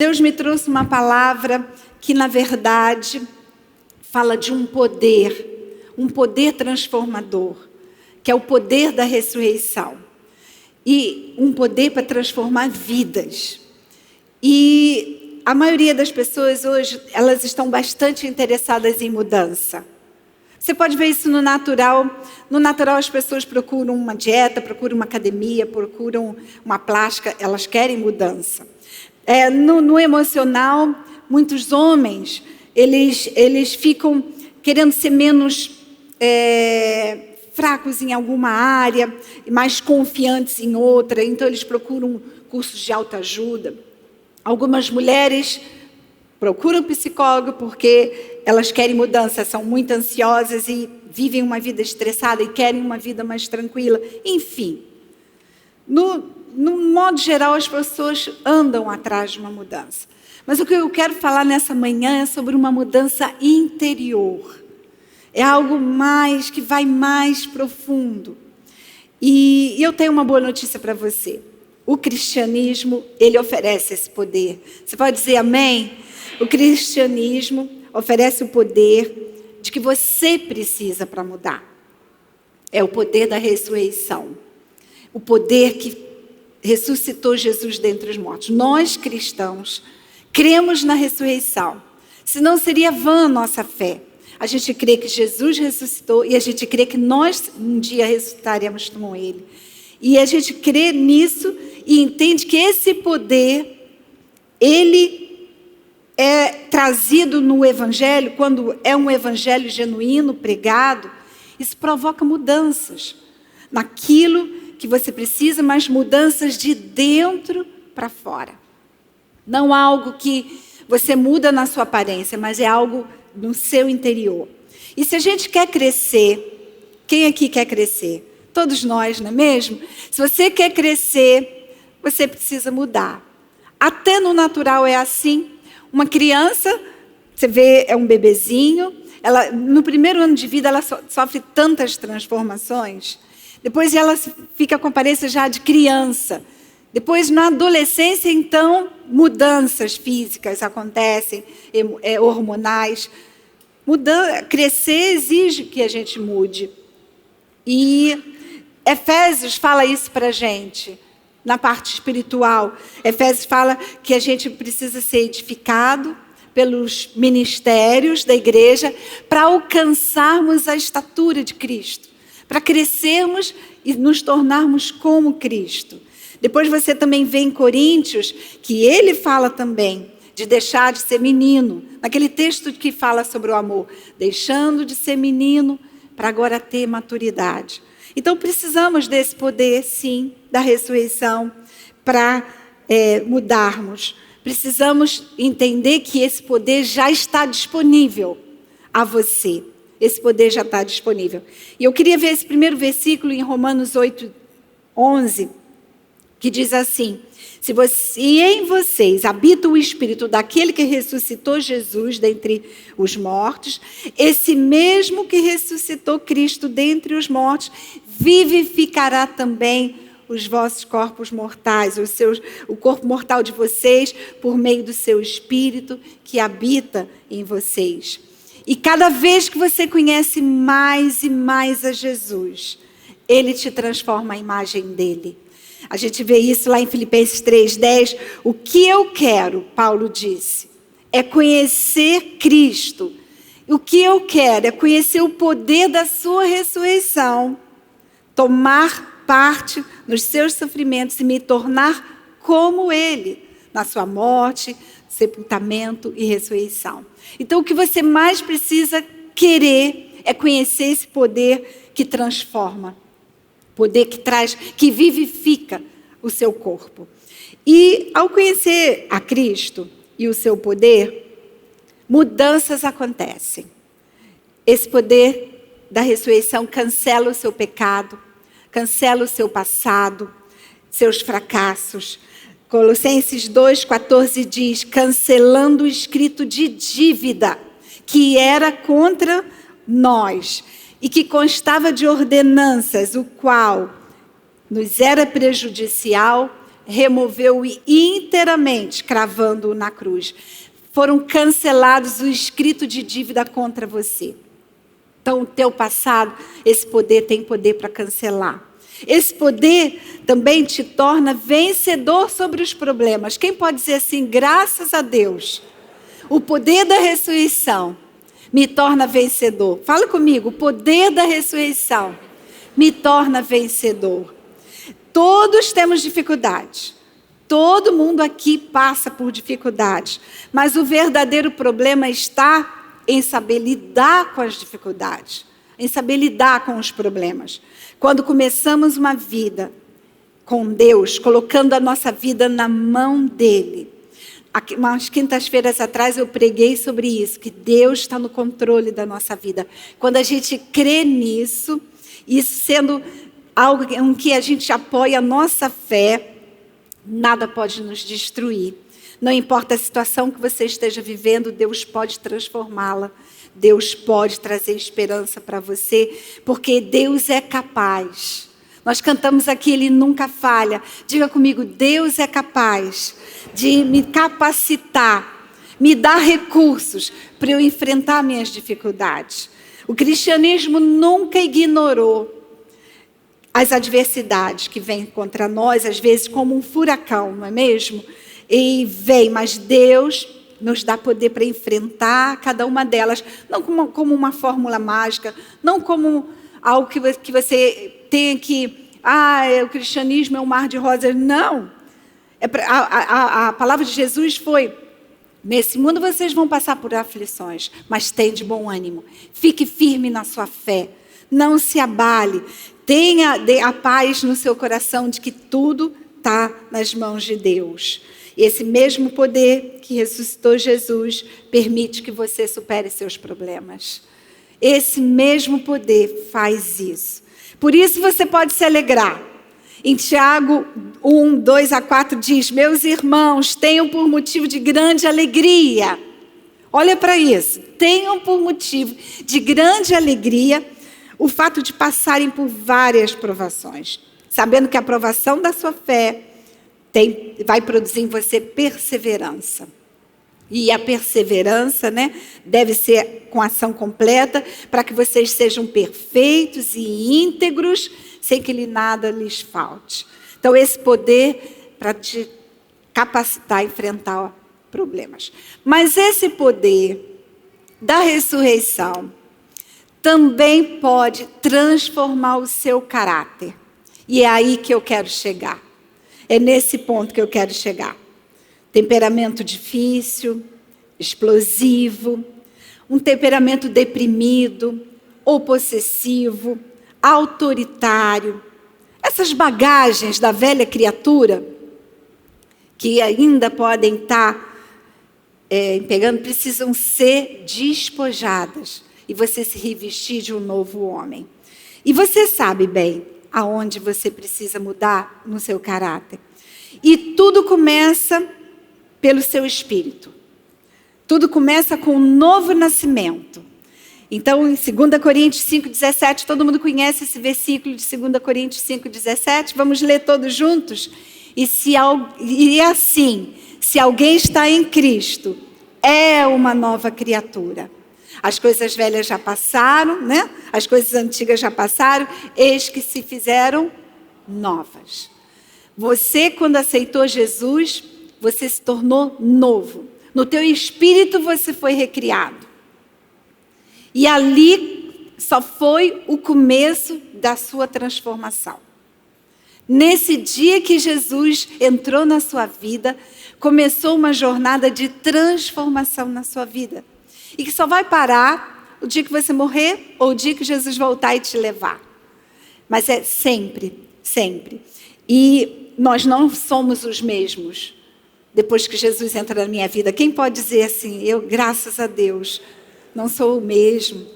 Deus me trouxe uma palavra que, na verdade, fala de um poder transformador, que é o poder da ressurreição. E um poder para transformar vidas. E a maioria das pessoas hoje, elas estão bastante interessadas em mudança. Você pode ver isso no natural. No natural, as pessoas procuram uma dieta, procuram uma academia, procuram uma plástica, elas querem mudança. No emocional, muitos homens, eles ficam querendo ser menos fracos em alguma área, mais confiantes em outra, então eles procuram cursos de autoajuda. Algumas mulheres procuram psicólogo porque elas querem mudança, são muito ansiosas e vivem uma vida estressada e querem uma vida mais tranquila. Enfim, no modo geral, as pessoas andam atrás de uma mudança. Mas o que eu quero falar nessa manhã é sobre uma mudança interior. É algo mais que vai mais profundo. E eu tenho uma boa notícia para você. O cristianismo, ele oferece esse poder. Você pode dizer amém? O cristianismo oferece o poder de que você precisa para mudar. É o poder da ressurreição. O poder que ressuscitou Jesus dentre os mortos. Nós, cristãos, cremos na ressurreição. Senão seria vã a nossa fé. A gente crê que Jesus ressuscitou e a gente crê que nós um dia ressuscitaremos com Ele. E a gente crê nisso e entende que esse poder, ele é trazido no Evangelho, quando é um Evangelho genuíno, pregado, isso provoca mudanças naquilo que você precisa, mas mudanças de dentro para fora. Não algo que você muda na sua aparência, mas é algo no seu interior. E se a gente quer crescer, quem aqui quer crescer? Todos nós, não é mesmo? Se você quer crescer, você precisa mudar. Até no natural é assim. Uma criança, você vê, é um bebezinho, ela, no primeiro ano de vida ela sofre tantas transformações. Depois ela fica com aparência já de criança. Depois, na adolescência, então, mudanças físicas acontecem, hormonais. Crescer exige que a gente mude. E Efésios fala isso para a gente, na parte espiritual. Efésios fala que a gente precisa ser edificado pelos ministérios da igreja para alcançarmos a estatura de Cristo, para crescermos e nos tornarmos como Cristo. Depois você também vê em Coríntios que ele fala também de deixar de ser menino. Naquele texto que fala sobre o amor. Deixando de ser menino para agora ter maturidade. Então precisamos desse poder, sim, da ressurreição para mudarmos. Precisamos entender que esse poder já está disponível a você. Esse poder já está disponível. E eu queria ver esse primeiro versículo em Romanos 8:11. Que diz assim: se em vocês habita o Espírito daquele que ressuscitou Jesus dentre os mortos, esse mesmo que ressuscitou Cristo dentre os mortos, vivificará também os vossos corpos mortais, o corpo mortal de vocês, por meio do seu Espírito que habita em vocês. E cada vez que você conhece mais e mais a Jesus, Ele te transforma a imagem dele. A gente vê isso lá em Filipenses 3:10. O que eu quero, Paulo disse, é conhecer Cristo. O que eu quero é conhecer o poder da sua ressurreição, tomar parte nos seus sofrimentos e me tornar como Ele, na sua morte, sepultamento e ressurreição. Então, o que você mais precisa querer é conhecer esse poder que transforma. Poder que traz, que vivifica o seu corpo. E ao conhecer a Cristo e o seu poder, mudanças acontecem. Esse poder da ressurreição cancela o seu pecado, cancela o seu passado, seus fracassos. Colossenses 2:14 diz: cancelando o escrito de dívida que era contra nós e que constava de ordenanças, o qual nos era prejudicial, removeu-o inteiramente, cravando-o na cruz. Foram cancelados o escrito de dívida contra você. Então, o teu passado, esse poder tem poder para cancelar. Esse poder também te torna vencedor sobre os problemas. Quem pode dizer assim, graças a Deus, o poder da ressurreição me torna vencedor? Fala comigo, o poder da ressurreição me torna vencedor. Todos temos dificuldades. Todo mundo aqui passa por dificuldades. Mas o verdadeiro problema está em saber lidar com as dificuldades, em saber lidar com os problemas. Quando começamos uma vida com Deus, colocando a nossa vida na mão dele. Umas quintas-feiras atrás eu preguei sobre isso, que Deus está no controle da nossa vida. Quando a gente crê nisso, isso sendo algo em que a gente apoia a nossa fé, nada pode nos destruir. Não importa a situação que você esteja vivendo, Deus pode transformá-la. Deus pode trazer esperança para você, porque Deus é capaz. Nós cantamos aqui, Ele nunca falha. Diga comigo, Deus é capaz de me capacitar, me dar recursos para eu enfrentar minhas dificuldades. O cristianismo nunca ignorou as adversidades que vêm contra nós, às vezes como um furacão, não é mesmo? E vem, mas Deus nos dá poder para enfrentar cada uma delas, não como uma fórmula mágica, não como algo que você tem que, o cristianismo é um mar de rosas, não. A palavra de Jesus foi, nesse mundo vocês vão passar por aflições, mas tenha de bom ânimo, fique firme na sua fé, não se abale, tenha a paz no seu coração de que tudo está nas mãos de Deus. Esse mesmo poder que ressuscitou Jesus permite que você supere seus problemas. Esse mesmo poder faz isso. Por isso você pode se alegrar. Em Tiago 1, 2 a 4 diz, meus irmãos, tenham por motivo de grande alegria. Olha para isso. Tenham por motivo de grande alegria o fato de passarem por várias provações, sabendo que a provação da sua fé vai produzir em você perseverança. E a perseverança, deve ser com ação completa, para que vocês sejam perfeitos e íntegros, sem que nada lhes falte. Então, esse poder para te capacitar a enfrentar problemas. Mas esse poder da ressurreição também pode transformar o seu caráter. E é aí que eu quero chegar. É nesse ponto que eu quero chegar. Temperamento difícil, explosivo, um temperamento deprimido, ou possessivo, autoritário. Essas bagagens da velha criatura, que ainda podem estar pegando, precisam ser despojadas. E você se revestir de um novo homem. E você sabe bem aonde você precisa mudar no seu caráter. E tudo começa pelo seu espírito. Tudo começa com um novo nascimento. Então, em 2 Coríntios 5,17, todo mundo conhece esse versículo de 2 Coríntios 5,17? Vamos ler todos juntos? E assim, se alguém está em Cristo, é uma nova criatura. As coisas velhas já passaram, As coisas antigas já passaram, eis que se fizeram novas. Você, quando aceitou Jesus, você se tornou novo. No teu espírito você foi recriado. E ali só foi o começo da sua transformação. Nesse dia que Jesus entrou na sua vida, começou uma jornada de transformação na sua vida. E que só vai parar o dia que você morrer ou o dia que Jesus voltar e te levar. Mas é sempre, sempre. E nós não somos os mesmos depois que Jesus entra na minha vida. Quem pode dizer assim, eu, graças a Deus, não sou o mesmo?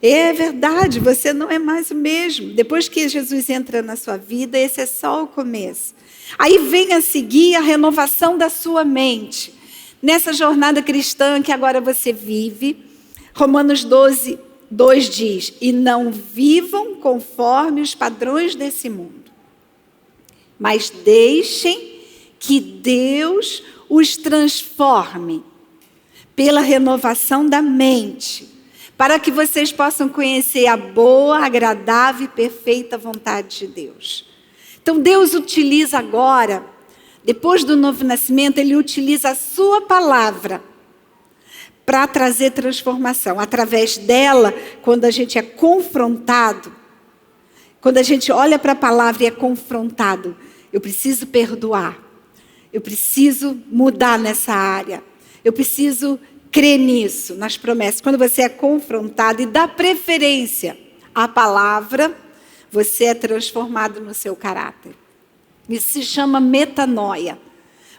É verdade, você não é mais o mesmo. Depois que Jesus entra na sua vida, esse é só o começo. Aí vem a seguir a renovação da sua mente. Nessa jornada cristã que agora você vive, Romanos 12, 2 diz, e não vivam conforme os padrões desse mundo, mas deixem que Deus os transforme pela renovação da mente, para que vocês possam conhecer a boa, agradável e perfeita vontade de Deus. Então Deus utiliza agora, depois do novo nascimento, Ele utiliza a sua palavra para trazer transformação. Através dela, quando a gente é confrontado, quando a gente olha para a palavra e é confrontado, eu preciso perdoar, eu preciso mudar nessa área, eu preciso crer nisso, nas promessas. Quando você é confrontado e dá preferência à palavra, você é transformado no seu caráter. Isso se chama metanoia.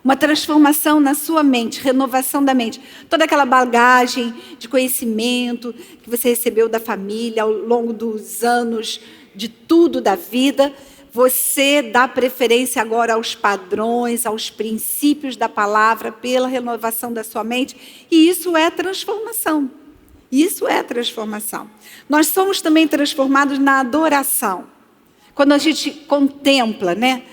Uma transformação na sua mente, renovação da mente. Toda aquela bagagem de conhecimento que você recebeu da família ao longo dos anos, de tudo da vida, você dá preferência agora aos padrões, aos princípios da palavra, pela renovação da sua mente. E isso é transformação. Isso é transformação. Nós somos também transformados na adoração. Quando a gente contempla, né?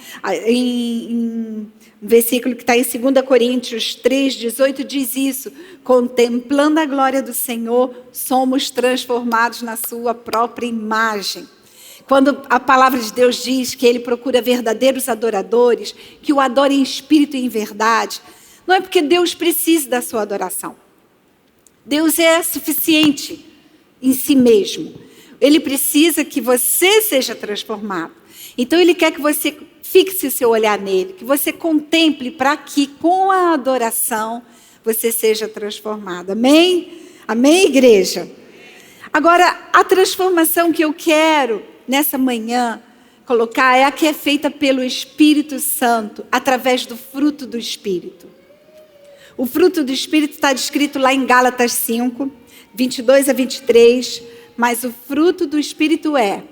Um versículo que está em 2 Coríntios 3:18 diz isso: contemplando a glória do Senhor, somos transformados na sua própria imagem. Quando a palavra de Deus diz que Ele procura verdadeiros adoradores, que o adorem em espírito e em verdade, não é porque Deus precisa da sua adoração. Deus é suficiente em si mesmo. Ele precisa que você seja transformado. Então Ele quer que você fixe o seu olhar nele, que você contemple para que com a adoração você seja transformado. Amém? Amém, igreja? Agora, a transformação que eu quero nessa manhã colocar é a que é feita pelo Espírito Santo, através do fruto do Espírito. O fruto do Espírito está descrito lá em Gálatas 5, 22 a 23, mas o fruto do Espírito é...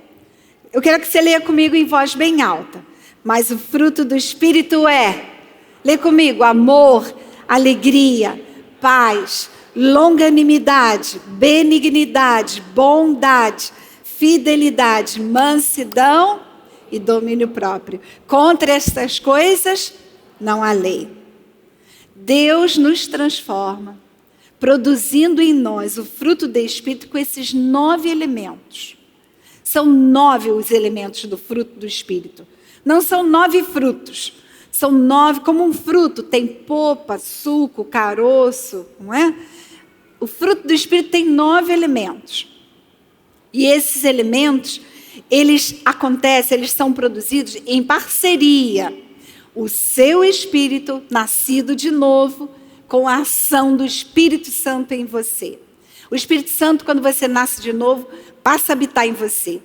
Eu quero que você leia comigo em voz bem alta. Mas o fruto do Espírito é... Lê comigo: amor, alegria, paz, longanimidade, benignidade, bondade, fidelidade, mansidão e domínio próprio. Contra estas coisas não há lei. Deus nos transforma, produzindo em nós o fruto do Espírito com esses 9 elementos. São 9 os elementos do fruto do Espírito. Não são 9 frutos. São 9, como um fruto, tem polpa, suco, caroço, não é? O fruto do Espírito tem 9 elementos. E esses elementos, eles acontecem, eles são produzidos em parceria. O seu espírito, nascido de novo, com a ação do Espírito Santo em você. O Espírito Santo, quando você nasce de novo, passa a habitar em você.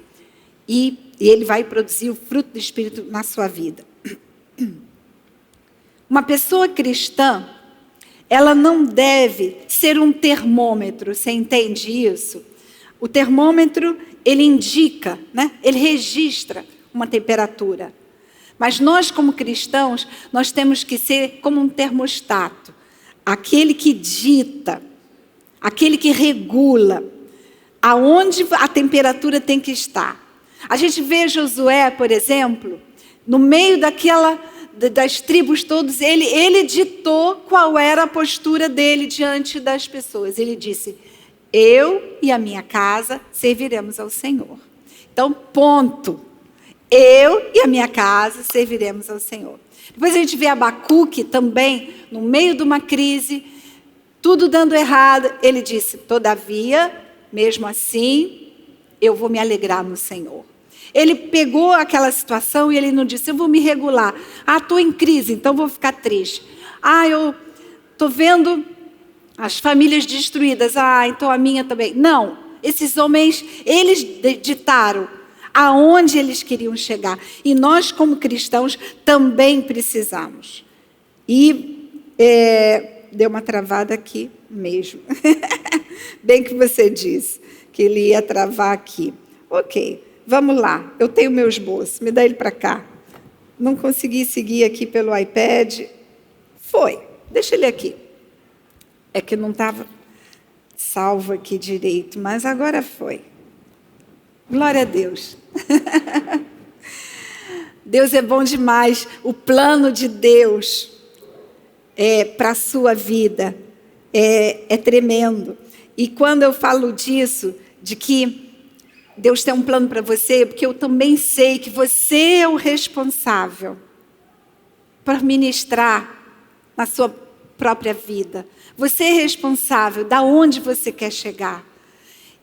E ele vai produzir o fruto do Espírito na sua vida. Uma pessoa cristã, ela não deve ser um termômetro, você entende isso? O termômetro, ele indica, né? Ele registra uma temperatura. Mas nós, como cristãos, nós temos que ser como um termostato. Aquele que dita, aquele que regula aonde a temperatura tem que estar. A gente vê Josué, por exemplo, no meio das tribos todas, ele ditou qual era a postura dele diante das pessoas. Ele disse: eu e a minha casa serviremos ao Senhor. Então, ponto. Eu e a minha casa serviremos ao Senhor. Depois a gente vê Abacuque também, no meio de uma crise, tudo dando errado. Ele disse: todavia, mesmo assim, eu vou me alegrar no Senhor. Ele pegou aquela situação e ele não disse: eu vou me regular. Estou em crise, então vou ficar triste. Eu estou vendo as famílias destruídas. Então a minha também. Não, esses homens, eles ditaram aonde eles queriam chegar. E nós, como cristãos, também precisamos. E deu uma travada aqui mesmo. Bem que você disse que ele ia travar aqui. Ok, vamos lá. Eu tenho meu esboço, me dá ele para cá. Não consegui seguir aqui pelo iPad. Foi, deixa ele aqui. É que não estava salvo aqui direito, mas agora foi. Glória a Deus. Deus é bom demais. O plano de Deus para a sua vida é tremendo. E quando eu falo disso, de que Deus tem um plano para você, porque eu também sei que você é o responsável por ministrar na sua própria vida. Você é responsável de onde você quer chegar.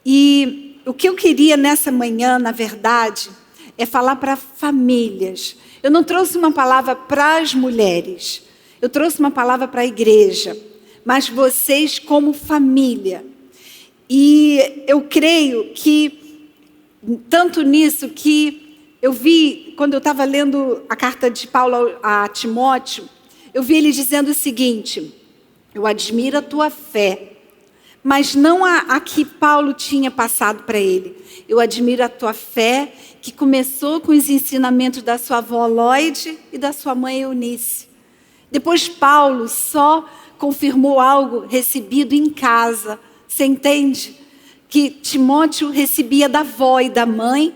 E o que eu queria nessa manhã, na verdade, é falar para famílias. Eu não trouxe uma palavra para as mulheres, eu trouxe uma palavra para a igreja, mas vocês como família. E eu creio que, tanto nisso que eu vi, quando eu estava lendo a carta de Paulo a Timóteo, eu vi ele dizendo o seguinte: eu admiro a tua fé, mas não a que Paulo tinha passado para ele. Eu admiro a tua fé, que começou com os ensinamentos da sua avó Lloyd e da sua mãe Eunice. Depois Paulo só confirmou algo recebido em casa. Você entende? Que Timóteo recebia da avó e da mãe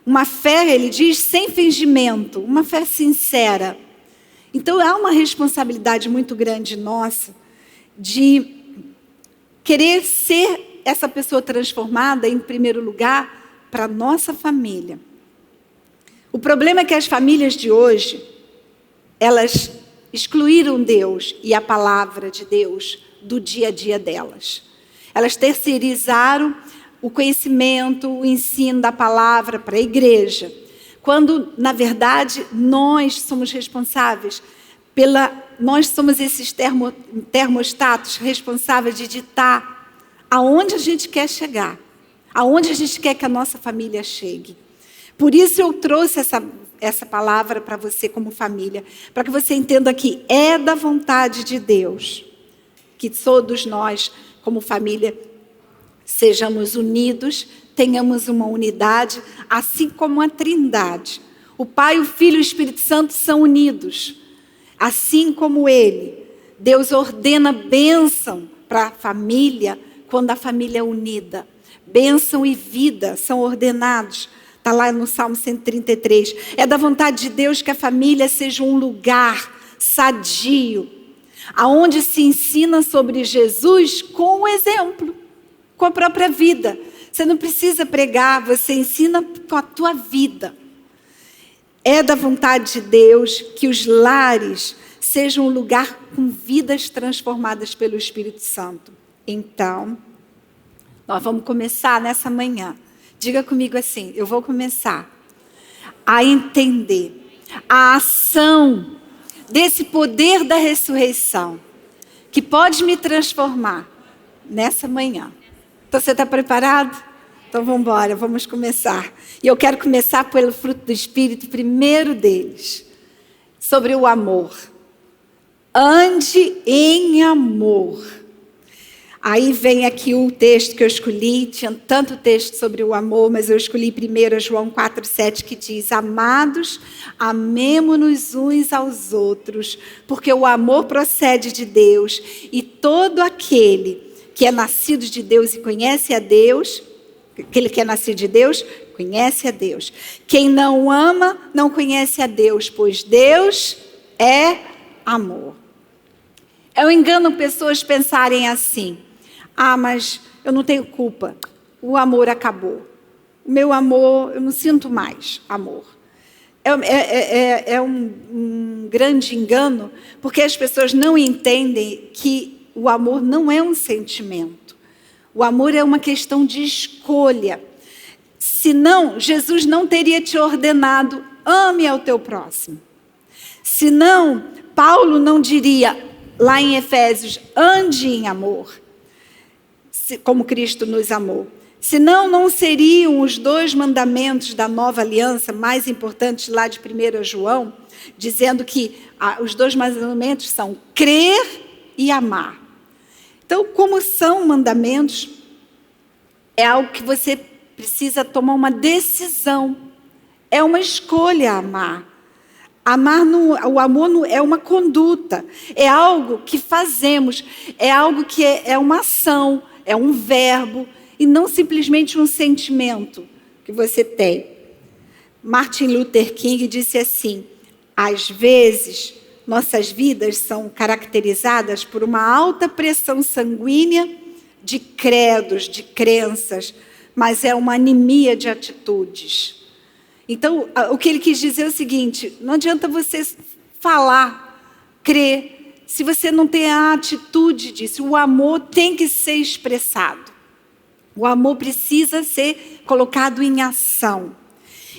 uma fé, ele diz, sem fingimento, uma fé sincera. Então há uma responsabilidade muito grande nossa de querer ser essa pessoa transformada, em primeiro lugar, para a nossa família. O problema é que as famílias de hoje, elas excluíram Deus e a palavra de Deus do dia a dia delas. Elas terceirizaram o conhecimento, o ensino da palavra para a igreja, quando, na verdade, nós somos responsáveis nós somos esses termostatos responsáveis de ditar aonde a gente quer chegar, aonde a gente quer que a nossa família chegue. Por isso eu trouxe essa palavra para você como família, para que você entenda que é da vontade de Deus que todos nós, como família, sejamos unidos, tenhamos uma unidade, assim como a Trindade. O Pai, o Filho e o Espírito Santo são unidos. Assim como Ele, Deus ordena bênção para a família, quando a família é unida. Bênção e vida são ordenados. Está lá no Salmo 133. É da vontade de Deus que a família seja um lugar sadio, aonde se ensina sobre Jesus com o exemplo, com a própria vida. Você não precisa pregar, você ensina com a tua vida. É da vontade de Deus que os lares sejam um lugar com vidas transformadas pelo Espírito Santo. Então, nós vamos começar nessa manhã. Diga comigo assim, eu vou começar a entender a ação desse poder da ressurreição, que pode me transformar nessa manhã. Então, você está preparado? Então, vamos embora, vamos começar. E eu quero começar pelo fruto do Espírito, primeiro deles, sobre o amor. Ande em amor. Aí vem aqui o texto que eu escolhi, tinha tanto texto sobre o amor, mas eu escolhi primeiro João 4,7, que diz: amados, amemo-nos uns aos outros, porque o amor procede de Deus, e todo aquele que é nascido de Deus e conhece a Deus, aquele que é nascido de Deus, conhece a Deus. Quem não ama, não conhece a Deus, pois Deus é amor. Eu engano pessoas pensarem assim: ah, mas eu não tenho culpa, o amor acabou. O meu amor, eu não sinto mais amor. É um grande engano, porque as pessoas não entendem que o amor não é um sentimento. O amor é uma questão de escolha. Senão, Jesus não teria te ordenado: ame ao teu próximo. Senão, Paulo não diria, lá em Efésios, ande em amor, como Cristo nos amou. Senão, não seriam os 2 mandamentos da nova aliança mais importantes lá de 1 João, dizendo que os 2 mandamentos são crer e amar. Então, como são mandamentos, é algo que você precisa tomar uma decisão. É uma escolha amar. O amor não é uma conduta, é algo que fazemos, é algo que é uma ação, é um verbo, e não simplesmente um sentimento que você tem. Martin Luther King disse assim: às vezes, nossas vidas são caracterizadas por uma alta pressão sanguínea de credos, de crenças, mas é uma anemia de atitudes. Então, o que ele quis dizer é o seguinte: não adianta você falar, crer, se você não tem a atitude disso. O amor tem que ser expressado. O amor precisa ser colocado em ação.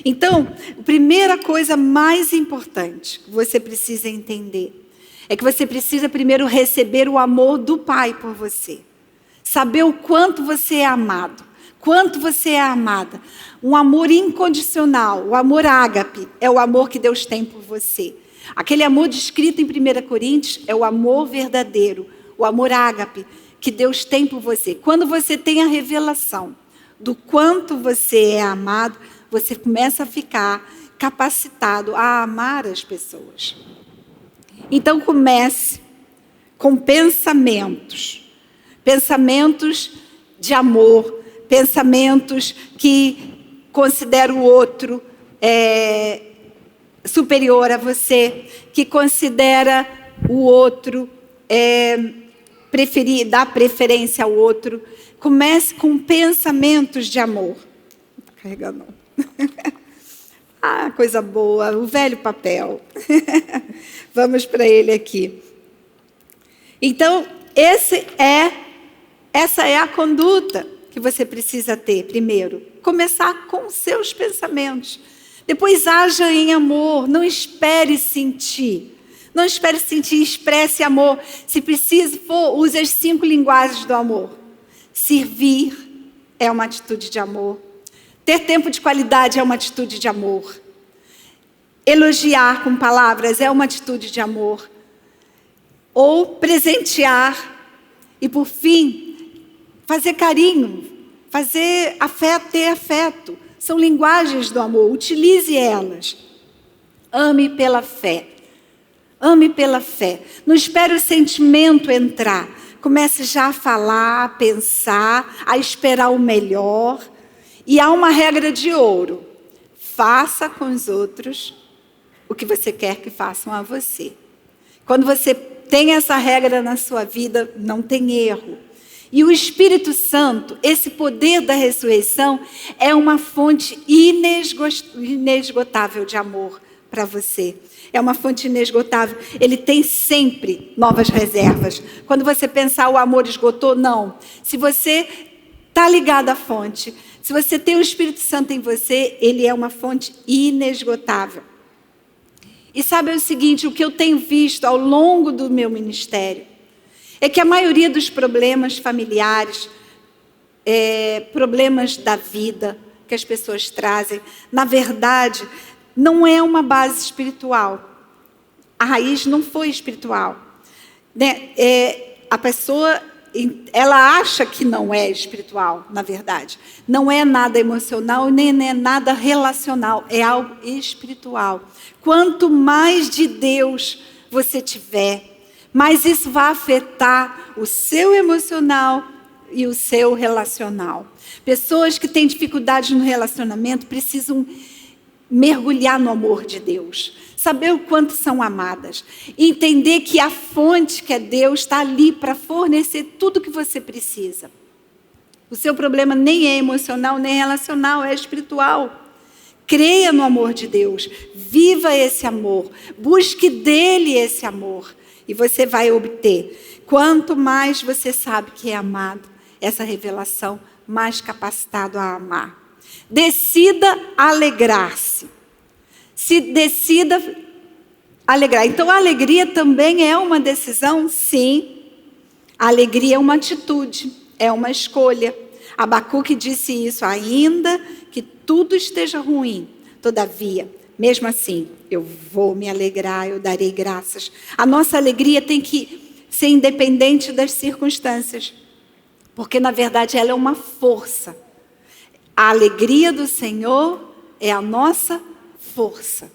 Então, a primeira coisa mais importante que você precisa entender é que você precisa primeiro receber o amor do Pai por você. Saber o quanto você é amado, quanto você é amada. Um amor incondicional, o amor ágape, é o amor que Deus tem por você. Aquele amor descrito em 1 Coríntios é o amor verdadeiro, o amor ágape que Deus tem por você. Quando você tem a revelação do quanto você é amado, você começa a ficar capacitado a amar as pessoas. Então comece com pensamentos de amor, pensamentos que consideram o outro superior a você, que considera o outro dá preferência ao outro. Comece com pensamentos de amor. Não está carregando, não. Ah, coisa boa, o velho papel. Vamos para ele aqui. Então, essa é a conduta que você precisa ter. Primeiro, começar com os seus pensamentos. Depois, haja em amor. Não espere sentir. Não espere sentir, expresse amor. Se preciso for, use as 5 linguagens do amor. Servir é uma atitude de amor. Ter tempo de qualidade é uma atitude de amor. Elogiar com palavras é uma atitude de amor. Ou presentear. E, por fim, fazer carinho. Fazer afeto, ter afeto. São linguagens do amor. Utilize elas. Ame pela fé. Ame pela fé. Não espere o sentimento entrar. Comece já a falar, a pensar, a esperar o melhor. E há uma regra de ouro: faça com os outros o que você quer que façam a você. Quando você tem essa regra na sua vida, não tem erro. E o Espírito Santo, esse poder da ressurreição, é uma fonte inesgotável de amor para você. É uma fonte inesgotável. Ele tem sempre novas reservas. Quando você pensar o amor esgotou, não. Se você está ligado à fonte, se você tem o Espírito Santo em você, ele é uma fonte inesgotável. E sabe o seguinte, o que eu tenho visto ao longo do meu ministério, é que a maioria dos problemas familiares, problemas da vida que as pessoas trazem, na verdade, não é uma base espiritual. A raiz não foi espiritual. Né? A pessoa, ela acha que não é espiritual, na verdade. Não é nada emocional, nem é nada relacional. É algo espiritual. Quanto mais de Deus você tiver, mais isso vai afetar o seu emocional e o seu relacional. Pessoas que têm dificuldades no relacionamento precisam mergulhar no amor de Deus, saber o quanto são amadas, entender que a fonte, que é Deus, está ali para fornecer tudo o que você precisa. O seu problema nem é emocional, nem relacional, é espiritual. Creia no amor de Deus, viva esse amor, busque dele esse amor, e você vai obter. Quanto mais você sabe que é amado, essa revelação, mais capacitado a amar. Decida alegrar-se. Se decida alegrar. Então, a alegria também é uma decisão? Sim. A alegria é uma atitude, é uma escolha. Abacuque disse isso: ainda que tudo esteja ruim, todavia, mesmo assim, eu vou me alegrar, eu darei graças. A nossa alegria tem que ser independente das circunstâncias, porque, na verdade, ela é uma força. A alegria do Senhor é a nossa força.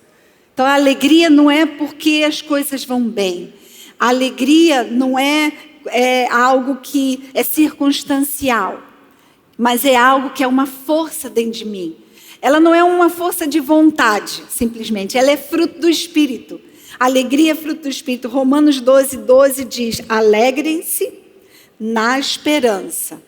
Então, a alegria não é porque as coisas vão bem. A alegria não é algo que é circunstancial, mas é algo que é uma força dentro de mim. Ela não é uma força de vontade, simplesmente. Ela é fruto do Espírito. A alegria é fruto do Espírito. Romanos 12:12 diz: alegrem-se na esperança.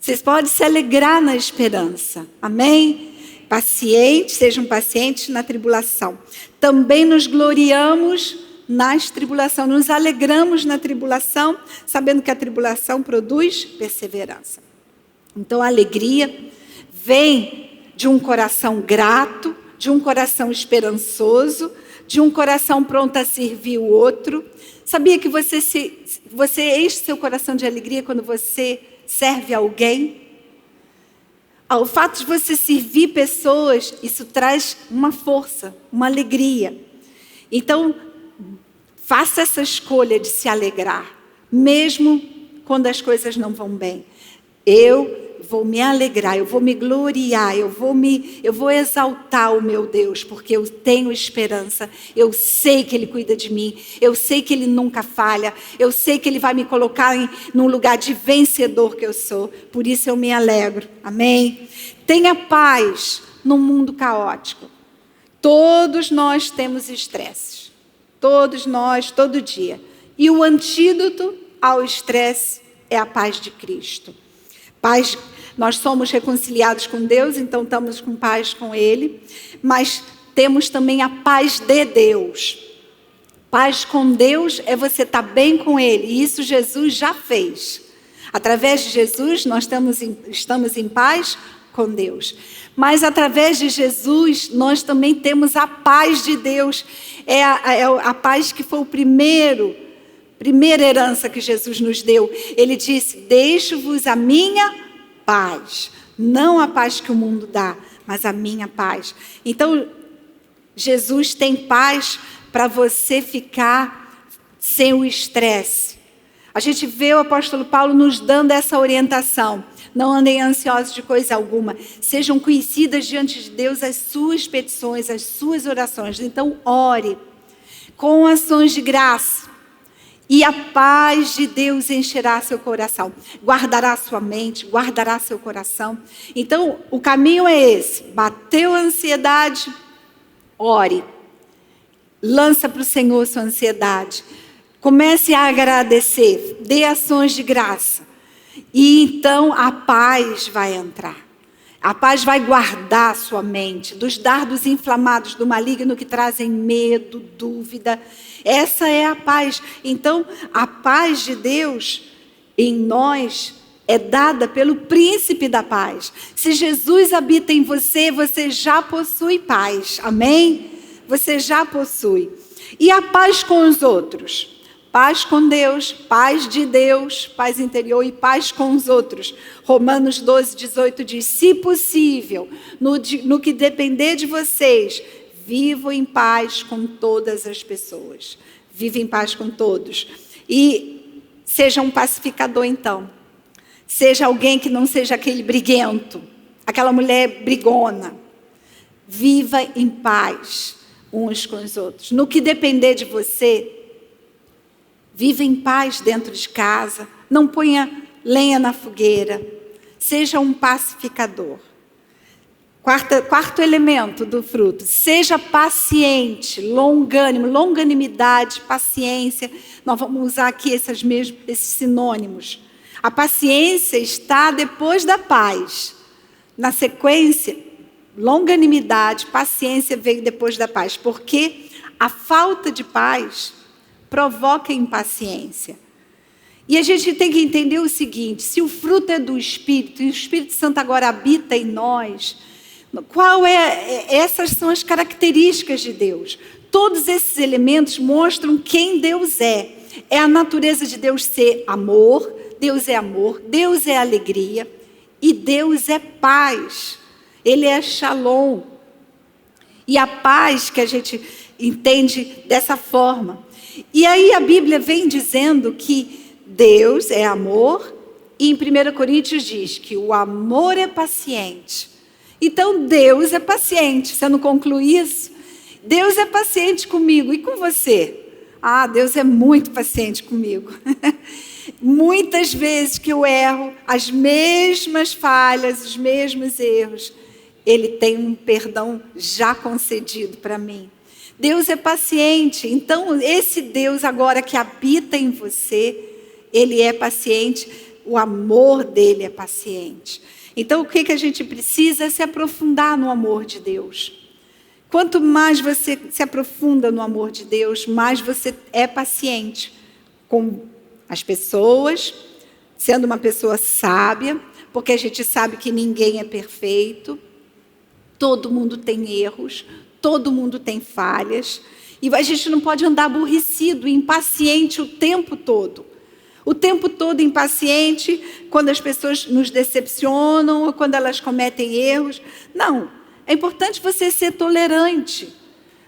Vocês podem se alegrar na esperança. Amém? Pacientes, sejam pacientes na tribulação. Também nos gloriamos nas tribulações. Nos alegramos na tribulação, sabendo que a tribulação produz perseverança. Então a alegria vem de um coração grato, de um coração esperançoso, de um coração pronto a servir o outro. Sabia que você enche seu coração de alegria quando você serve alguém? O fato de você servir pessoas, isso traz uma força, uma alegria. Então, faça essa escolha de se alegrar, mesmo quando as coisas não vão bem. Eu vou me alegrar, eu vou me gloriar, eu vou exaltar o meu Deus, porque eu tenho esperança, eu sei que Ele cuida de mim, eu sei que Ele nunca falha, eu sei que Ele vai me colocar num lugar de vencedor que eu sou, por isso eu me alegro, amém? Tenha paz num mundo caótico. Todos nós temos estresses, todos nós, todo dia, e o antídoto ao estresse é a paz de Cristo. Paz, nós somos reconciliados com Deus, então estamos com paz com Ele, mas temos também a paz de Deus. Paz com Deus é você estar bem com Ele, e isso Jesus já fez. Através de Jesus, nós estamos em paz com Deus. Mas através de Jesus, nós também temos a paz de Deus. É a paz que foi o primeira herança que Jesus nos deu. Ele disse: deixo-vos a minha paz, não a paz que o mundo dá, mas a minha paz. Então, Jesus tem paz para você ficar sem o estresse. A gente vê o apóstolo Paulo nos dando essa orientação: não andem ansiosos de coisa alguma, sejam conhecidas diante de Deus as suas petições, as suas orações. Então, ore com ações de graça. E a paz de Deus encherá seu coração, guardará sua mente, guardará seu coração. Então, o caminho é esse: bateu a ansiedade, ore. Lança para o Senhor sua ansiedade. Comece a agradecer, dê ações de graça. E então a paz vai entrar. A paz vai guardar sua mente dos dardos inflamados do maligno que trazem medo, dúvida. Essa é a paz. Então, a paz de Deus em nós é dada pelo príncipe da paz. Se Jesus habita em você, você já possui paz. Amém? Você já possui. E a paz com os outros? Paz com Deus, paz de Deus, paz interior e paz com os outros. Romanos 12:18 diz: se possível, no que depender de vocês, vivam em paz com todas as pessoas. Viva em paz com todos. E seja um pacificador, então. Seja alguém que não seja aquele briguento, aquela mulher brigona. Viva em paz uns com os outros. No que depender de você, viva em paz dentro de casa. Não ponha lenha na fogueira. Seja um pacificador. Quarto elemento do fruto: seja paciente, longânimo, longanimidade, paciência. Nós vamos usar aqui esses sinônimos. A paciência está depois da paz. Na sequência, longanimidade, paciência veio depois da paz, porque a falta de paz provoca impaciência. E a gente tem que entender o seguinte: se o fruto é do Espírito, e o Espírito Santo agora habita em nós, essas são as características de Deus. Todos esses elementos mostram quem Deus é. É a natureza de Deus ser amor, Deus é alegria, e Deus é paz. Ele é Shalom. E a paz que a gente entende dessa forma. E aí a Bíblia vem dizendo que Deus é amor, e em 1 Coríntios diz que o amor é paciente. Então Deus é paciente. Você não conclui isso? Deus é paciente comigo e com você. Ah, Deus é muito paciente comigo. Muitas vezes que eu erro, as mesmas falhas, os mesmos erros, Ele tem um perdão já concedido para mim. Deus é paciente. Então, esse Deus agora que habita em você, Ele é paciente. O amor dele é paciente. Então, o que a gente precisa é se aprofundar no amor de Deus. Quanto mais você se aprofunda no amor de Deus, mais você é paciente com as pessoas, sendo uma pessoa sábia, porque a gente sabe que ninguém é perfeito, todo mundo tem erros, todo mundo tem falhas, e a gente não pode andar aborrecido, impaciente o tempo todo. O tempo todo impaciente, quando as pessoas nos decepcionam, ou quando elas cometem erros. Não, é importante você ser tolerante,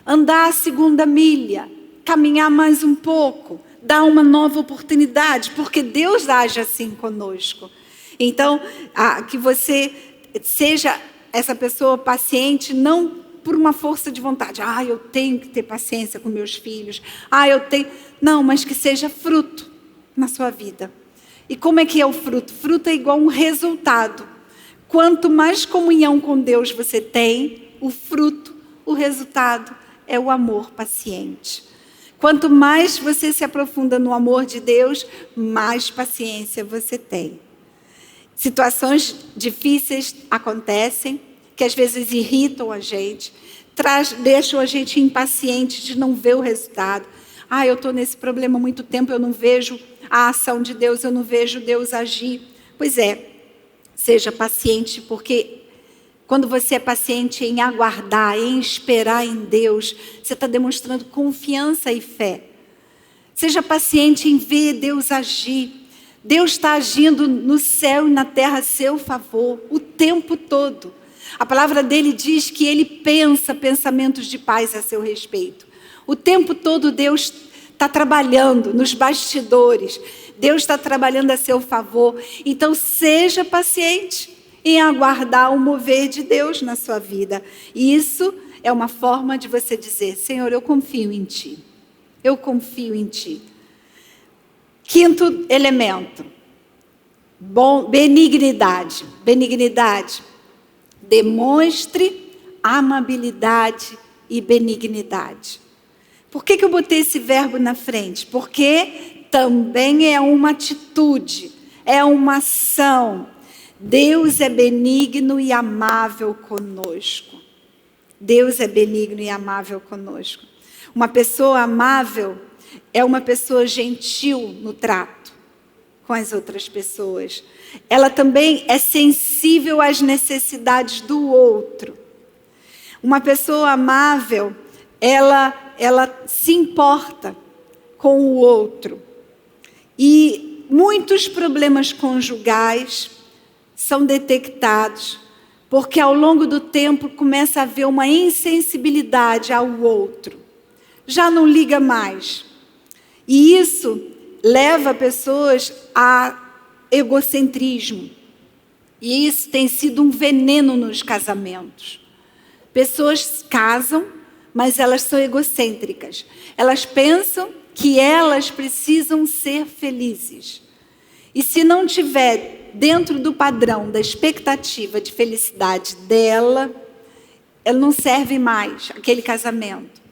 andar a segunda milha, caminhar mais um pouco, dar uma nova oportunidade, porque Deus age assim conosco. Então, que você seja essa pessoa paciente, não por uma força de vontade. Eu tenho que ter paciência com meus filhos. Eu tenho... Não, mas que seja fruto na sua vida. E como é que é o fruto? Fruto é igual um resultado. Quanto mais comunhão com Deus você tem, o fruto, o resultado é o amor paciente. Quanto mais você se aprofunda no amor de Deus, mais paciência você tem. Situações difíceis acontecem, que às vezes irritam a gente, deixam a gente impaciente de não ver o resultado. Eu estou nesse problema há muito tempo, eu não vejo a ação de Deus, eu não vejo Deus agir. Pois é, seja paciente, porque quando você é paciente em aguardar, em esperar em Deus, você está demonstrando confiança e fé. Seja paciente em ver Deus agir. Deus está agindo no céu e na terra a seu favor, o tempo todo. A palavra dele diz que ele pensa pensamentos de paz a seu respeito. O tempo todo Deus está trabalhando nos bastidores. Deus está trabalhando a seu favor. Então, seja paciente em aguardar o mover de Deus na sua vida. E isso é uma forma de você dizer: Senhor, eu confio em Ti. Eu confio em Ti. Quinto elemento. Benignidade. Benignidade. Demonstre amabilidade e benignidade. Por que eu botei esse verbo na frente? Porque também é uma atitude, é uma ação. Deus é benigno e amável conosco. Deus é benigno e amável conosco. Uma pessoa amável é uma pessoa gentil no trato com as outras pessoas. Ela também é sensível às necessidades do outro. Uma pessoa amável, ela se importa com o outro. E muitos problemas conjugais são detectados porque ao longo do tempo começa a haver uma insensibilidade ao outro. Já não liga mais. E isso leva pessoas a egocentrismo. E isso tem sido um veneno nos casamentos. Pessoas casam, mas elas são egocêntricas. Elas pensam que elas precisam ser felizes. E se não tiver dentro do padrão da expectativa de felicidade dela, ela não serve mais aquele casamento.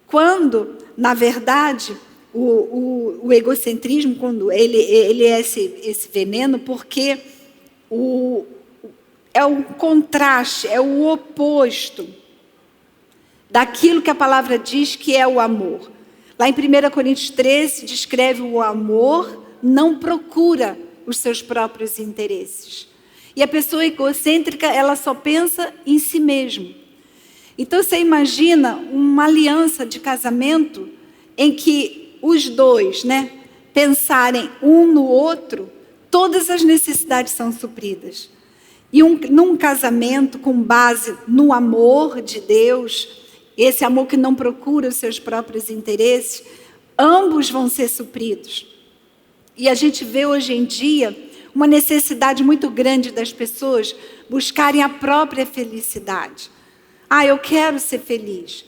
Quando, na verdade, o egocentrismo, quando ele é esse veneno, porque é o contraste, é o oposto daquilo que a palavra diz que é o amor. Lá em 1 Coríntios 13, descreve o amor não procura os seus próprios interesses. E a pessoa egocêntrica, ela só pensa em si mesma. Então, você imagina uma aliança de casamento em que os dois, pensarem um no outro, todas as necessidades são supridas. E num casamento com base no amor de Deus, esse amor que não procura os seus próprios interesses, ambos vão ser supridos. E a gente vê hoje em dia uma necessidade muito grande das pessoas buscarem a própria felicidade. Eu quero ser feliz.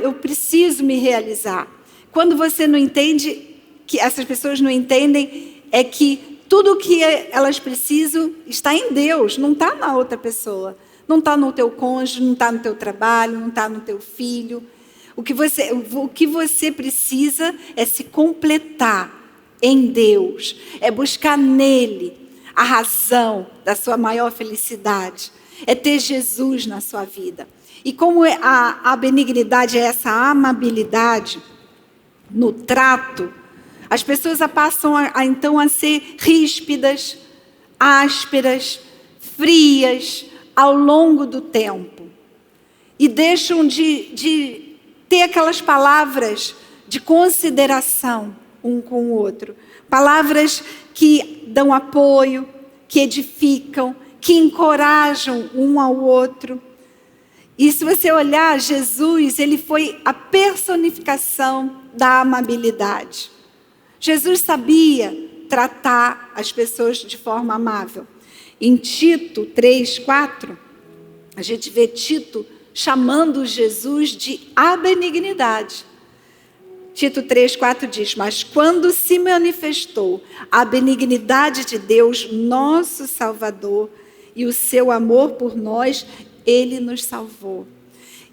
Eu preciso me realizar. Quando você não entende, que essas pessoas não entendem, é que tudo o que elas precisam está em Deus, não está na outra pessoa. Não está no teu cônjuge, não está no teu trabalho, não está no teu filho. O que você precisa é se completar em Deus, é buscar nele a razão da sua maior felicidade, é ter Jesus na sua vida. E como a benignidade é essa amabilidade no trato, as pessoas passam então a ser ríspidas, ásperas, frias ao longo do tempo. E deixam de ter aquelas palavras de consideração um com o outro. Palavras que dão apoio, que edificam, que encorajam um ao outro. E se você olhar, Jesus, ele foi a personificação da amabilidade. Jesus sabia tratar as pessoas de forma amável. Em Tito 3:4, a gente vê Tito chamando Jesus de a benignidade. Tito 3:4 diz: mas quando se manifestou a benignidade de Deus, nosso Salvador, e o seu amor por nós, ele nos salvou.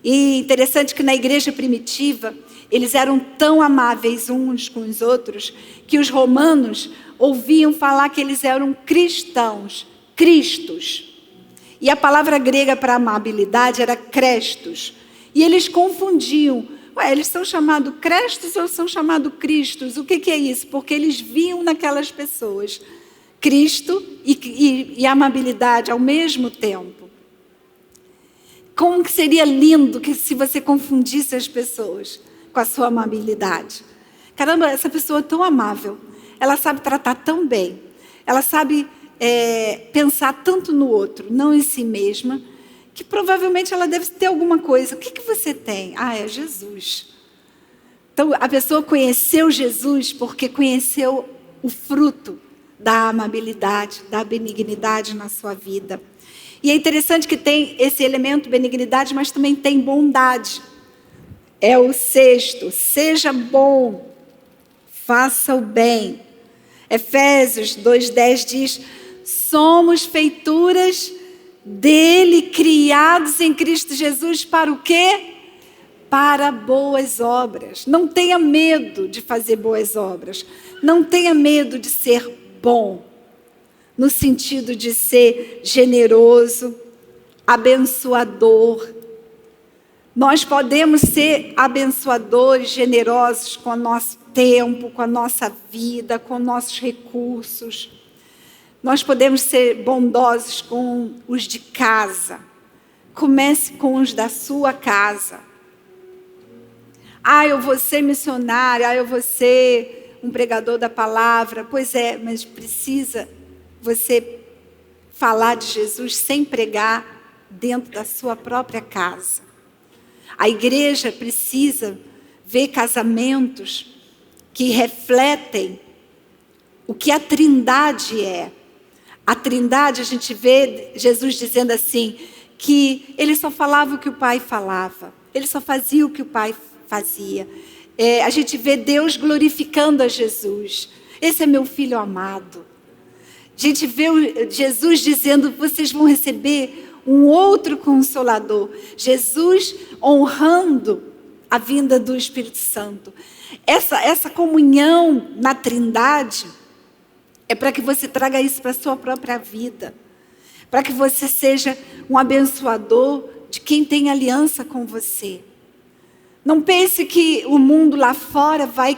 E interessante que na igreja primitiva, eles eram tão amáveis uns com os outros, que os romanos ouviam falar que eles eram cristãos, cristos. E a palavra grega para amabilidade era crestos. E eles confundiam. Eles são chamados crestos ou são chamados cristos? O que é isso? Porque eles viam naquelas pessoas Cristo e amabilidade ao mesmo tempo. Como que seria lindo que se você confundisse as pessoas com a sua amabilidade. Caramba, essa pessoa é tão amável. Ela sabe tratar tão bem. Ela sabe pensar tanto no outro, não em si mesma, que provavelmente ela deve ter alguma coisa. O que você tem? Ah, é Jesus. Então, a pessoa conheceu Jesus porque conheceu o fruto da amabilidade, da benignidade na sua vida. E é interessante que tem esse elemento benignidade, mas também tem bondade. É o 6º, seja bom, faça o bem. Efésios 2:10 diz, somos feituras dele, criados em Cristo Jesus para o quê? Para boas obras. Não tenha medo de fazer boas obras. Não tenha medo de ser bom, no sentido de ser generoso, abençoador. Nós podemos ser abençoadores, generosos com o nosso tempo, com a nossa vida, com nossos recursos. Nós podemos ser bondosos com os de casa. Comece com os da sua casa. Ah, eu vou ser missionário, eu vou ser um pregador da palavra. Pois é, mas precisa você falar de Jesus sem pregar dentro da sua própria casa. A igreja precisa ver casamentos que refletem o que a Trindade é. A Trindade, a gente vê Jesus dizendo assim, que ele só falava o que o Pai falava. Ele só fazia o que o Pai fazia. A gente vê Deus glorificando a Jesus. Esse é meu filho amado. A gente vê Jesus dizendo, vocês vão receber um outro Consolador. Jesus honrando a vinda do Espírito Santo. Essa comunhão na Trindade é para que você traga isso para a sua própria vida. Para que você seja um abençoador de quem tem aliança com você. Não pense que o mundo lá fora vai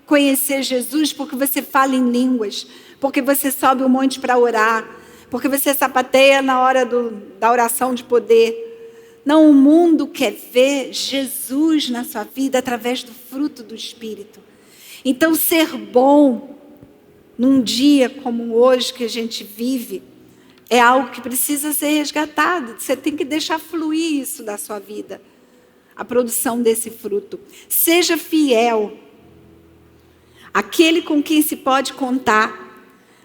conhecer Jesus porque você fala em línguas, porque você sobe um monte para orar, porque você sapateia na hora da oração de poder. Não, o mundo quer ver Jesus na sua vida através do fruto do Espírito. Então, ser bom num dia como hoje que a gente vive é algo que precisa ser resgatado. Você tem que deixar fluir isso da sua vida, a produção desse fruto. Seja fiel. Aquele com quem se pode contar.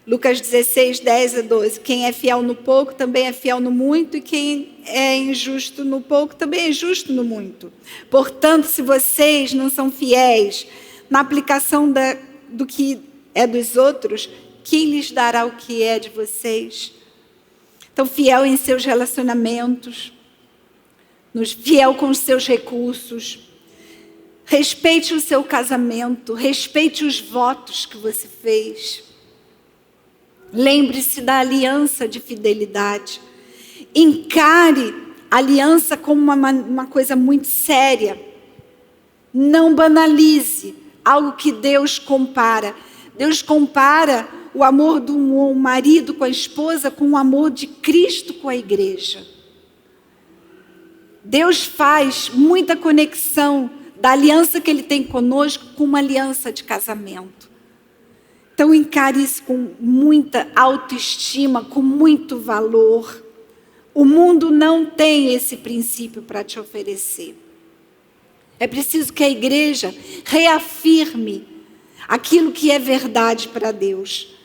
Lucas 16:10-12. Quem é fiel no pouco também é fiel no muito, e quem é injusto no pouco também é justo no muito. Portanto, se vocês não são fiéis na aplicação do que é dos outros, quem lhes dará o que é de vocês? Então, fiel em seus relacionamentos, fiel com os seus recursos. Respeite o seu casamento, respeite os votos que você fez. Lembre-se da aliança de fidelidade. Encare a aliança como uma coisa muito séria. Não banalize algo que Deus compara. Deus compara o amor do marido com a esposa com o amor de Cristo com a igreja. Deus faz muita conexão da aliança que Ele tem conosco com uma aliança de casamento. Então, encare isso com muita autoestima, com muito valor. O mundo não tem esse princípio para te oferecer. É preciso que a igreja reafirme aquilo que é verdade para Deus.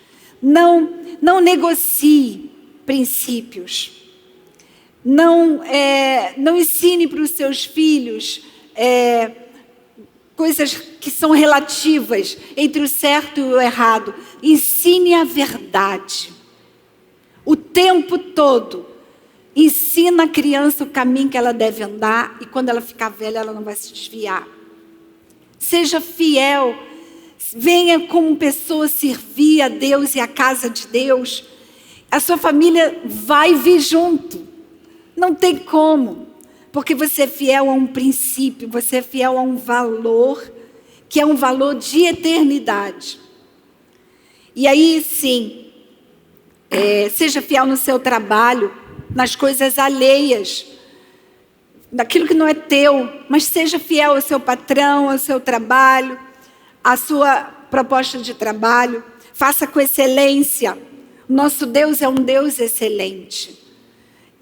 Não negocie princípios. Não ensine para os seus filhos coisas que são relativas entre o certo e o errado. Ensine a verdade. O tempo todo. Ensina a criança o caminho que ela deve andar e quando ela ficar velha, ela não vai se desviar. Seja fiel. Venha como pessoa servir a Deus e a casa de Deus. A sua família vai vir junto. Não tem como. Porque você é fiel a um princípio, você é fiel a um valor, que é um valor de eternidade. E aí, sim, seja fiel no seu trabalho, nas coisas alheias, naquilo que não é teu, mas seja fiel ao seu patrão, ao seu trabalho, à sua proposta de trabalho, faça com excelência. Nosso Deus é um Deus excelente.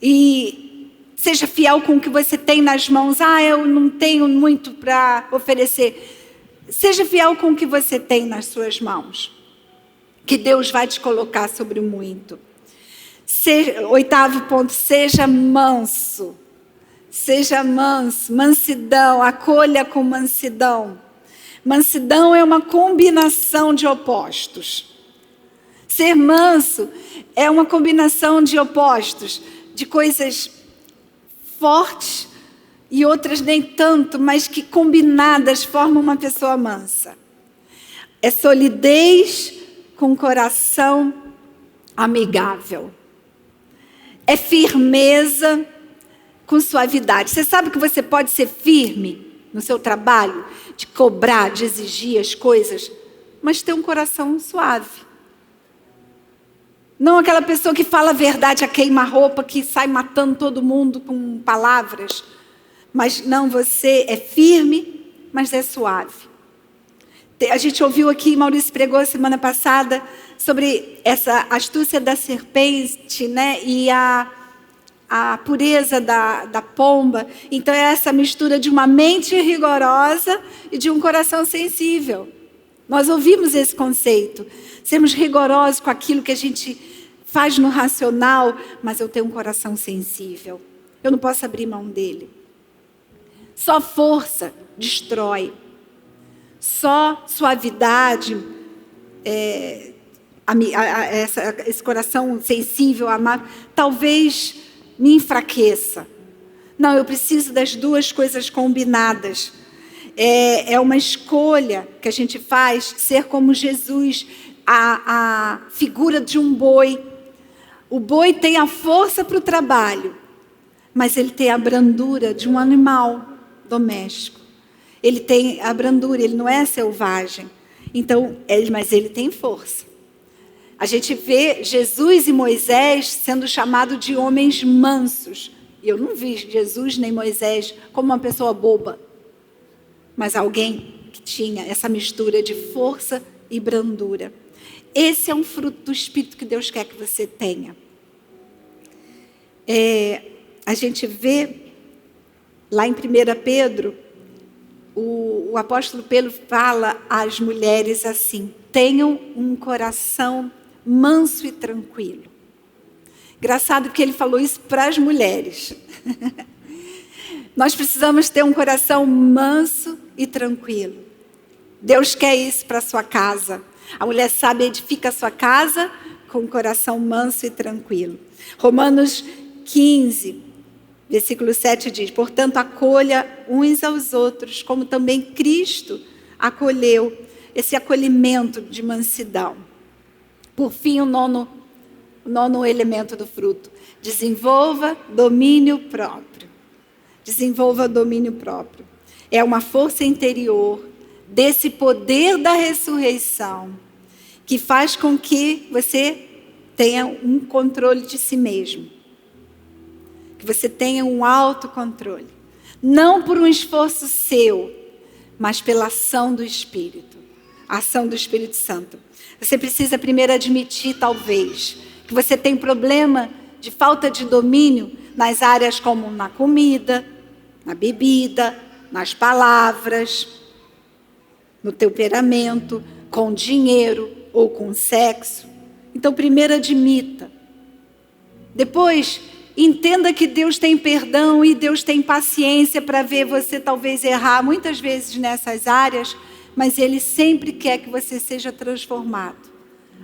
E seja fiel com o que você tem nas mãos. Eu não tenho muito para oferecer. Seja fiel com o que você tem nas suas mãos, que Deus vai te colocar sobre o muito. 8º ponto, seja manso. Seja manso, mansidão, acolha com mansidão. Mansidão é uma combinação de opostos. Ser manso é uma combinação de opostos, de coisas fortes e outras nem tanto, mas que combinadas formam uma pessoa mansa. É solidez com coração amigável. É firmeza com suavidade. Você sabe que você pode ser firme no seu trabalho, de cobrar, de exigir as coisas, mas ter um coração suave. Não aquela pessoa que fala a verdade a queima-roupa, que sai matando todo mundo com palavras. Mas não, você é firme, mas é suave. A gente ouviu aqui, Maurício pregou semana passada, sobre essa astúcia da serpente, né? E a pureza da pomba. Então, é essa mistura de uma mente rigorosa e de um coração sensível. Nós ouvimos esse conceito. Sermos rigorosos com aquilo que a gente faz no racional, mas eu tenho um coração sensível. Eu não posso abrir mão dele. Só força destrói. Só suavidade, esse coração sensível, amável, talvez me enfraqueça. Não, eu preciso das duas coisas combinadas. É uma escolha que a gente faz, ser como Jesus, a figura de um boi. O boi tem a força para o trabalho, mas ele tem a brandura de um animal doméstico. Ele tem a brandura, ele não é selvagem. Então, mas ele tem força. A gente vê Jesus e Moisés sendo chamados de homens mansos. E eu não vi Jesus nem Moisés como uma pessoa boba, mas alguém que tinha essa mistura de força e brandura. Esse é um fruto do Espírito que Deus quer que você tenha. A gente vê lá em 1 Pedro, o apóstolo Pedro fala às mulheres assim: tenham um coração manso e tranquilo. Engraçado que ele falou isso para as mulheres. Nós precisamos ter um coração manso e tranquilo. Deus quer isso para a sua casa. A mulher sábia edifica a sua casa com o coração manso e tranquilo. Romanos 15, versículo 7 diz: portanto, acolha uns aos outros, como também Cristo acolheu, esse acolhimento de mansidão. Por fim, o nono elemento do fruto: desenvolva domínio próprio. Desenvolva domínio próprio. É uma força interior desse poder da ressurreição que faz com que você tenha um controle de si mesmo. Que você tenha um autocontrole. Não por um esforço seu, mas pela ação do Espírito. A ação do Espírito Santo. Você precisa primeiro admitir, talvez, que você tem problema de falta de domínio nas áreas como na comida, na bebida, nas palavras, no temperamento, com dinheiro ou com sexo. Então, primeiro admita. Depois, entenda que Deus tem perdão e Deus tem paciência para ver você talvez errar muitas vezes nessas áreas, mas Ele sempre quer que você seja transformado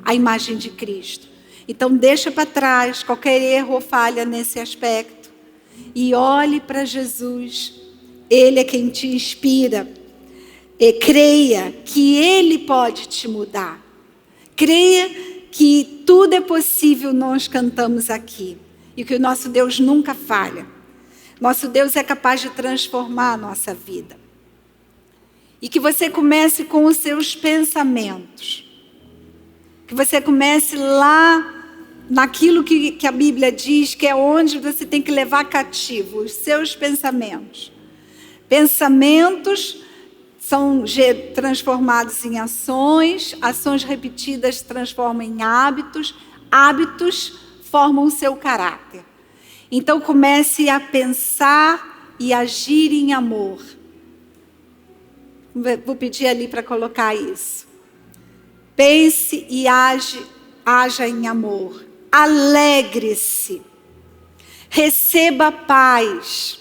à imagem de Cristo. Então, deixa para trás qualquer erro ou falha nesse aspecto e olhe para Jesus. Ele é quem te inspira. E creia que Ele pode te mudar. Creia que tudo é possível, nós cantamos aqui. E que o nosso Deus nunca falha. Nosso Deus é capaz de transformar a nossa vida. E que você comece com os seus pensamentos. Que você comece lá naquilo que a Bíblia diz, que é onde você tem que levar cativo os seus pensamentos. Pensamentos são transformados em ações, ações repetidas se transformam em hábitos, hábitos formam o seu caráter. Então comece a pensar e agir em amor. Vou pedir ali para colocar isso. Pense e haja em amor. Alegre-se. Receba paz.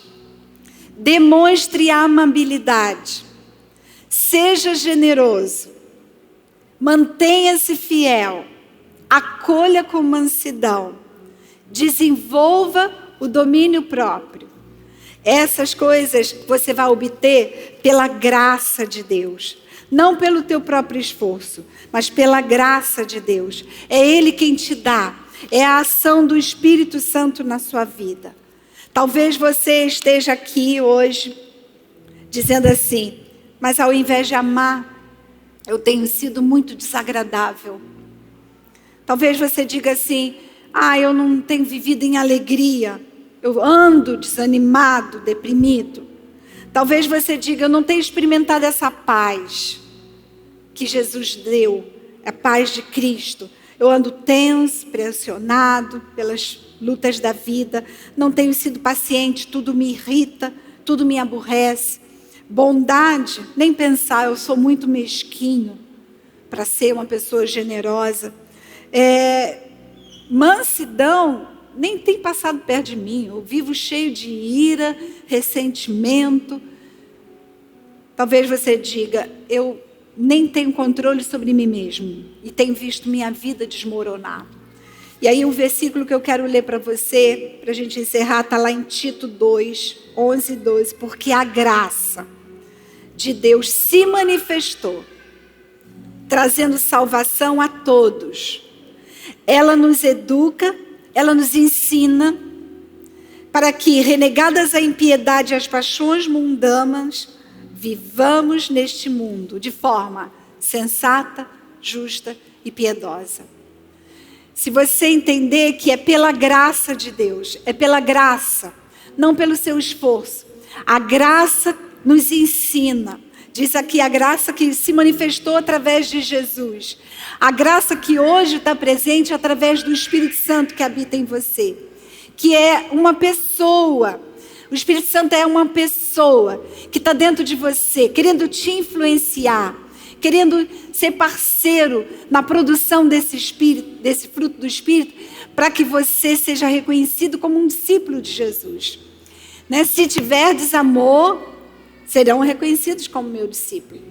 Demonstre amabilidade. Seja generoso. Mantenha-se fiel. Acolha com mansidão. Desenvolva o domínio próprio. Essas coisas você vai obter pela graça de Deus. Não pelo teu próprio esforço, mas pela graça de Deus. É Ele quem te dá. É a ação do Espírito Santo na sua vida. Talvez você esteja aqui hoje dizendo assim: mas ao invés de amar, eu tenho sido muito desagradável. Talvez você diga assim: eu não tenho vivido em alegria. Eu ando desanimado, deprimido. Talvez você diga: eu não tenho experimentado essa paz que Jesus deu, a paz de Cristo. Eu ando tenso, pressionado pelas lutas da vida. Não tenho sido paciente, tudo me irrita, tudo me aborrece. Bondade, nem pensar, eu sou muito mesquinho para ser uma pessoa generosa. Mansidão, nem tem passado perto de mim. Eu vivo cheio de ira, ressentimento. Talvez você diga: eu nem tenho controle sobre mim mesmo e tenho visto minha vida desmoronar. E aí o versículo que eu quero ler para você, para a gente encerrar, está lá em Tito 2, 11 e 12. Porque a graça de Deus se manifestou, trazendo salvação a todos. Ela nos educa, ela nos ensina, para que, renegadas a impiedade e as paixões mundanas, vivamos neste mundo de forma sensata, justa e piedosa. Se você entender que é pela graça de Deus, é pela graça, não pelo seu esforço. A graça nos ensina. Diz aqui a graça que se manifestou através de Jesus. A graça que hoje está presente através do Espírito Santo que habita em você. Que é uma pessoa. O Espírito Santo é uma pessoa que está dentro de você, querendo te influenciar, querendo ser parceiro na produção desse Espírito, desse fruto do Espírito, para que você seja reconhecido como um discípulo de Jesus. Se tiverdes amor, serão reconhecidos como meu discípulo.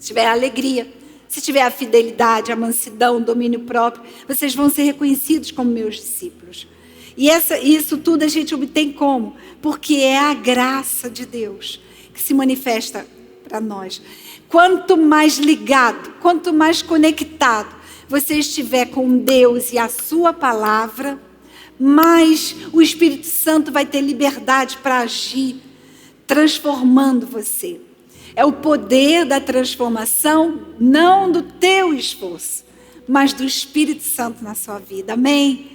Se tiver alegria, se tiver a fidelidade, a mansidão, o domínio próprio, vocês vão ser reconhecidos como meus discípulos. E isso tudo a gente obtém como? Porque é a graça de Deus que se manifesta para nós. Quanto mais ligado, quanto mais conectado você estiver com Deus e a sua palavra, mais o Espírito Santo vai ter liberdade para agir, transformando você. É o poder da transformação, não do teu esforço, mas do Espírito Santo na sua vida. Amém?